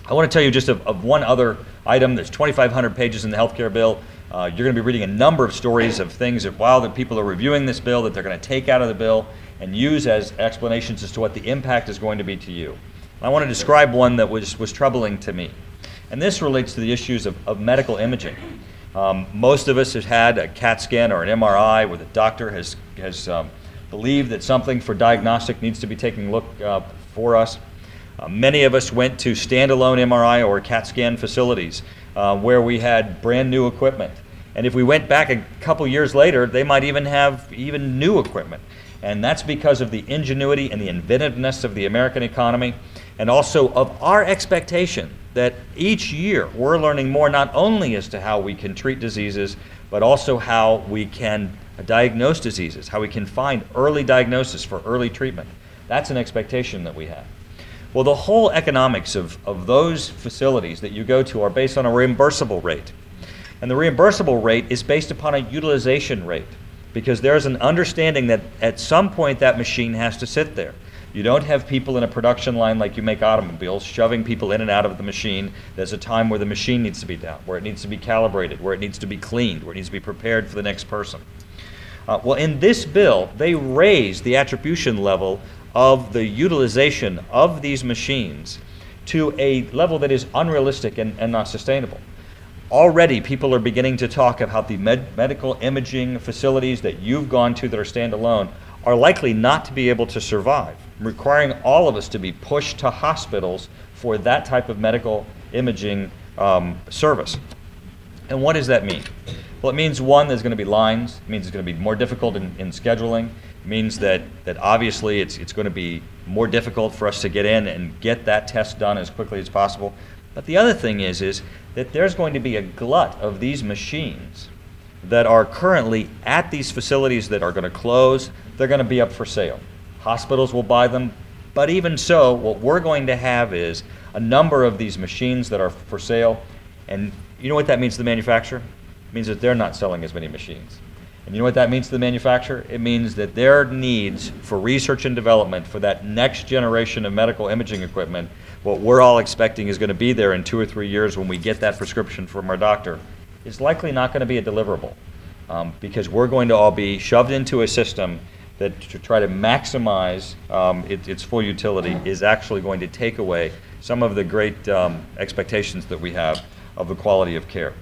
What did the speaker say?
I want to tell you just of one other item. There's 2,500 pages in the healthcare bill. You're going to be reading a number of stories of things that while the people are reviewing this bill that they're going to take out of the bill and use as explanations as to what the impact is going to be to you. I want to describe one that was troubling to me. And this relates to the issues of medical imaging. Most of us have had a CAT scan or an MRI where the doctor has believed that something for diagnostic needs to be taken a look for us. Many of us went to standalone MRI or CAT scan facilities where we had brand new equipment. And if we went back a couple years later, they might even have new equipment. And that's because of the ingenuity and the inventiveness of the American economy, and also of our expectation that each year we're learning more not only as to how we can treat diseases, but also how we can diagnose diseases, how we can find early diagnosis for early treatment. That's an expectation that we have. Well, the whole economics of those facilities that you go to are based on a reimbursable rate. And the reimbursable rate is based upon a utilization rate, because there's an understanding that at some point that machine has to sit there. You don't have people in a production line like you make automobiles shoving people in and out of the machine. There's a time where the machine needs to be down, where it needs to be calibrated, where it needs to be cleaned, where it needs to be prepared for the next person. Well, in this bill, they raise the attribution level of the utilization of these machines to a level that is unrealistic and not sustainable. Already people are beginning to talk about the medical imaging facilities that you've gone to that are standalone are likely not to be able to survive, requiring all of us to be pushed to hospitals for that type of medical imaging service. And what does that mean? Well, it means, one, there's going to be lines. It means it's going to be more difficult in scheduling. It means that obviously it's going to be more difficult for us to get in and get that test done as quickly as possible. But the other thing is that there's going to be a glut of these machines that are currently at these facilities that are going to close. They're going to be up for sale. Hospitals will buy them, but even so, what we're going to have is a number of these machines that are for sale, and you know what that means to the manufacturer? It means that they're not selling as many machines. And you know what that means to the manufacturer? It means that their needs for research and development for that next generation of medical imaging equipment, what we're all expecting is going to be there in 2 or 3 years when we get that prescription from our doctor, is likely not going to be a deliverable, because we're going to all be shoved into a system that, to try to maximize its full utility, is actually going to take away some of the great expectations that we have of the quality of care.